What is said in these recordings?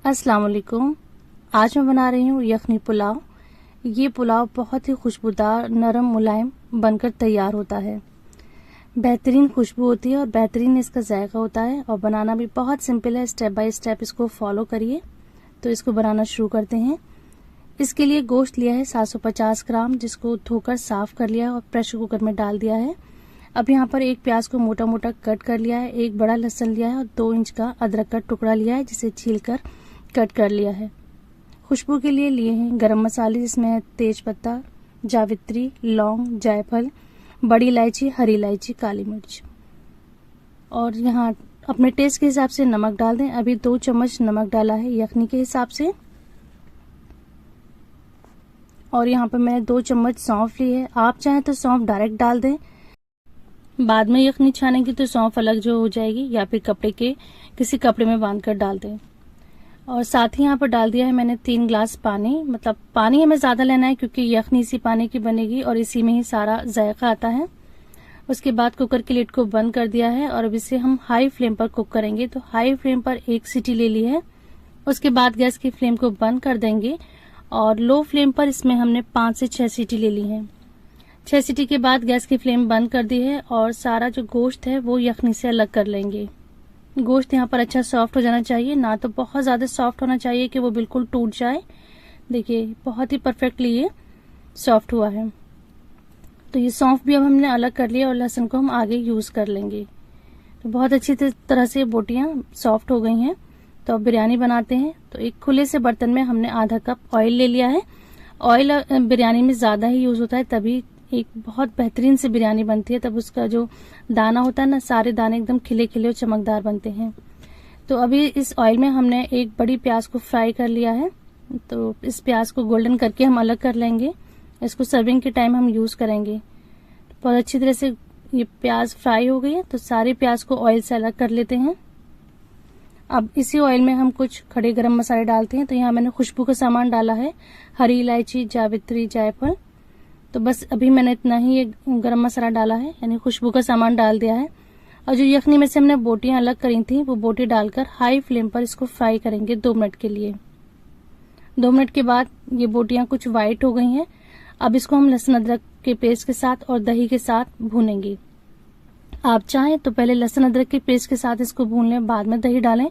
अस्सलाम वालेकुम। आज मैं बना रही हूँ यखनी पुलाव। ये पुलाव बहुत ही खुशबूदार, नरम, मुलायम बनकर तैयार होता है। बेहतरीन खुशबू होती है और बेहतरीन इसका जायका होता है और बनाना भी बहुत सिंपल है। स्टेप बाय स्टेप इसको फॉलो करिए। तो इसको बनाना शुरू करते हैं। इसके लिए गोश्त लिया है 750 ग्राम, जिसको धोकर साफ कर लिया और प्रेशर कुकर में डाल दिया है। अब यहाँ पर एक प्याज को मोटा मोटा कट कर लिया है, एक बड़ा लहसुन लिया है और 2 इंच का अदरक का टुकड़ा लिया है, जिसे छीलकर कट कर लिया है। खुशबू के लिए लिए हैं गरम मसाले, जिसमें है तेज पत्ता, जावित्री, लौंग, जायफल, बड़ी इलायची, हरी इलायची, काली मिर्च। और यहाँ अपने टेस्ट के हिसाब से नमक डाल दें। अभी 2 चम्मच नमक डाला है यखनी के हिसाब से। और यहाँ पर मैंने 2 चम्मच सौंफ ली है। आप चाहें तो सौंफ डायरेक्ट डाल दें, बाद में यखनी छानेंगे तो सौंफ अलग जो हो जाएगी, या फिर किसी कपड़े में बांधकर डाल दें। और साथ ही यहाँ पर डाल दिया है मैंने 3 ग्लास पानी। मतलब पानी हमें ज्यादा लेना है क्योंकि यखनी इसी पानी की बनेगी और इसी में ही सारा जायका आता है। उसके बाद कुकर की लिड को बंद कर दिया है और अब इसे हम हाई फ्लेम पर कुक करेंगे। तो हाई फ्लेम पर 1 सीटी ले ली है। उसके बाद गैस की फ्लेम को बंद कर देंगे और लो फ्लेम पर इसमें हमने 5 से 6 सीटी ले ली है। 6 सीटी के बाद गैस की फ्लेम बंद कर दी है और सारा जो गोश्त है वो यखनी से अलग कर लेंगे। गोश्त यहाँ पर अच्छा सॉफ्ट हो जाना चाहिए, ना तो बहुत ज्यादा सॉफ्ट होना चाहिए कि वो बिल्कुल टूट जाए। देखिए बहुत ही परफेक्टली ये सॉफ्ट हुआ है। तो ये सौंफ भी अब हमने अलग कर लिया और लहसुन को हम आगे यूज कर लेंगे। तो बहुत अच्छी तरह से बोटियां सॉफ्ट हो गई हैं। तो अब बिरयानी बनाते हैं। तो एक खुले से बर्तन में हमने आधा कप ऑयल ले लिया है। ऑयल बिरयानी में ज्यादा ही यूज होता है, तभी एक बहुत बेहतरीन से बिरयानी बनती है। तब उसका जो दाना होता है ना, सारे दाने एकदम खिले खिले और चमकदार बनते हैं। तो अभी इस ऑयल में हमने एक बड़ी प्याज को फ्राई कर लिया है। तो इस प्याज को गोल्डन करके हम अलग कर लेंगे। इसको सर्विंग के टाइम हम यूज करेंगे। बहुत अच्छी तरह से ये प्याज फ्राई हो गई है। तो सारे प्याज को ऑयल से अलग कर लेते हैं। अब इसी ऑयल में हम कुछ खड़े गरम मसाले डालते हैं। तो यहाँ मैंने खुशबू का सामान डाला है, हरी इलायची, जावित्री, जायफल। तो बस अभी मैंने इतना ही ये गरम मसाला डाला है, यानी खुशबू का सामान डाल दिया है। और जो यखनी में से हमने बोटियां अलग करी थी, वो बोटी डालकर हाई फ्लेम पर इसको फ्राई करेंगे 2 मिनट के लिए। 2 मिनट के बाद ये बोटियां कुछ व्हाइट हो गई हैं। अब इसको हम लहसुन अदरक के पेस्ट के साथ और दही के साथ भूनेंगे। आप चाहें तो पहले लहसुन अदरक के पेस्ट के साथ इसको भून लें, बाद में दही डालें,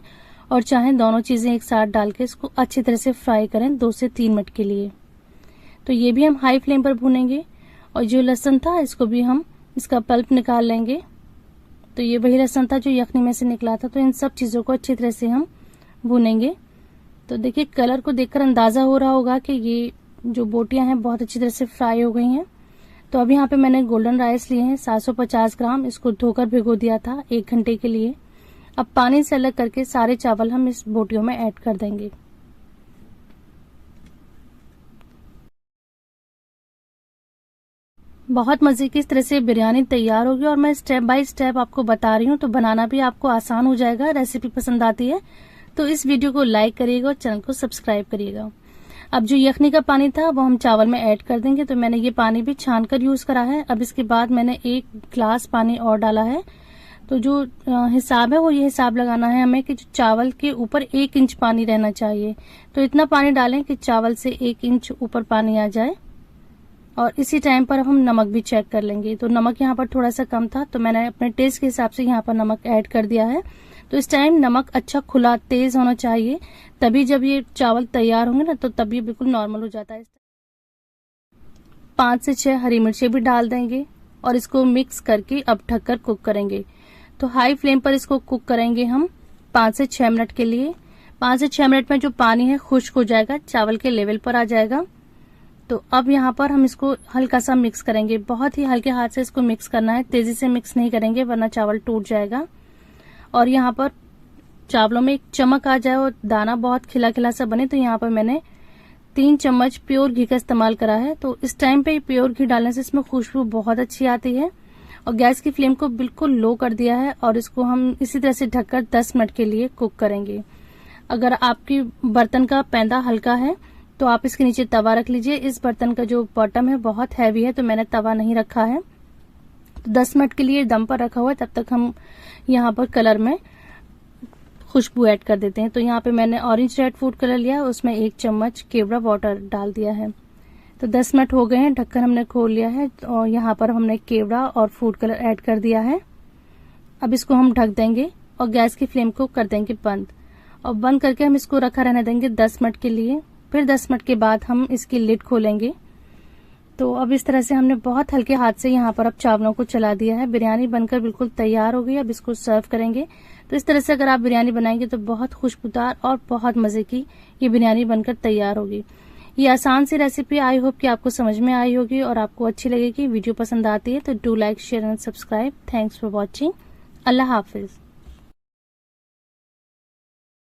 और चाहें दोनों चीजें एक साथ डाल के इसको अच्छी तरह से फ्राई करें 2 से 3 मिनट के लिए। तो ये भी हम हाई फ्लेम पर भूनेंगे। और जो लहसुन था इसको भी हम इसका पल्प निकाल लेंगे। तो ये वही लहसुन था जो यखनी में से निकला था। तो इन सब चीजों को अच्छी तरह से हम भूनेंगे। तो देखिए कलर को देखकर अंदाजा हो रहा होगा कि ये जो बोटियां हैं बहुत अच्छी तरह से फ्राई हो गई हैं। तो अभी यहाँ पे मैंने गोल्डन राइस लिए हैं 750 ग्राम। इसको धोकर भिगो दिया था 1 घंटे के लिए। अब पानी से अलग करके सारे चावल हम इस बोटियों में ऐड कर देंगे। बहुत मजे की इस तरह से बिरयानी तैयार होगी और मैं स्टेप बाय स्टेप आपको बता रही हूँ, तो बनाना भी आपको आसान हो जाएगा। रेसिपी पसंद आती है तो इस वीडियो को लाइक करिएगा और चैनल को सब्सक्राइब करिएगा। अब जो यखनी का पानी था वो हम चावल में ऐड कर देंगे। तो मैंने ये पानी भी छान कर यूज करा है। अब इसके बाद मैंने 1 ग्लास पानी और डाला है। तो जो हिसाब है वो ये हिसाब लगाना है हमें कि जो चावल के ऊपर 1 इंच पानी रहना चाहिए। तो इतना पानी डालें कि चावल से 1 इंच ऊपर पानी आ जाए। और इसी टाइम पर हम नमक भी चेक कर लेंगे। तो नमक यहाँ पर थोड़ा सा कम था, तो मैंने अपने टेस्ट के हिसाब से यहाँ पर नमक ऐड कर दिया है। तो इस टाइम नमक अच्छा खुला तेज होना चाहिए, तभी जब ये चावल तैयार होंगे ना, तो तब ये बिल्कुल नॉर्मल हो जाता है। 5 से 6 हरी मिर्चें भी डाल देंगे और इसको मिक्स करके अब ढककर कुक करेंगे। तो हाई फ्लेम पर इसको कुक करेंगे हम 5 से 6 मिनट के लिए। 5 से 6 मिनट में जो पानी है खुश्क हो जाएगा, चावल के लेवल पर आ जाएगा। तो अब यहाँ पर हम इसको हल्का सा मिक्स करेंगे। बहुत ही हल्के हाथ से इसको मिक्स करना है, तेजी से मिक्स नहीं करेंगे वरना चावल टूट जाएगा। और यहाँ पर चावलों में एक चमक आ जाए और दाना बहुत खिला खिला सा बने, तो यहाँ पर मैंने 3 चम्मच प्योर घी का इस्तेमाल करा है। तो इस टाइम पे प्योर घी डालने से इसमें खुशबू बहुत अच्छी आती है। और गैस की फ्लेम को बिल्कुल लो कर दिया है और इसको हम इसी तरह से ढककर 10 मिनट के लिए कुक करेंगे। अगर आपकी बर्तन का पैंदा हल्का है तो आप इसके नीचे तवा रख लीजिए। इस बर्तन का जो बॉटम है बहुत हैवी है, तो मैंने तवा नहीं रखा है। तो 10 मिनट के लिए दम पर रखा हुआ है। तब तक हम यहाँ पर कलर में खुशबू ऐड कर देते हैं। तो यहाँ पे मैंने ऑरेंज रेड फूड कलर लिया है, उसमें 1 चम्मच केवड़ा वाटर डाल दिया है। तो 10 मिनट हो गए हैं, ढक्कन हमने खोल लिया है और यहाँ पर हमने केवड़ा और फूड कलर ऐड कर दिया है। अब इसको हम ढक देंगे और गैस की फ्लेम को कर देंगे बंद, और बंद करके हम इसको रखा रहने देंगे 10 मिनट के लिए। फिर 10 मिनट के बाद हम इसकी लिड खोलेंगे। तो अब इस तरह से हमने बहुत हल्के हाथ से यहाँ पर अब चावलों को चला दिया है। बिरयानी बनकर बिल्कुल तैयार हो गई। अब इसको सर्व करेंगे। तो इस तरह से अगर आप बिरयानी बनाएंगे तो बहुत खुशबूदार और बहुत मजे की ये बिरयानी बनकर तैयार होगी। ये आसान सी रेसिपी आई होप कि आपको समझ में आई होगी और आपको अच्छी लगेगी। वीडियो पसंद आती है तो do like, share and subscribe. Thanks for watching. Allah Hafiz.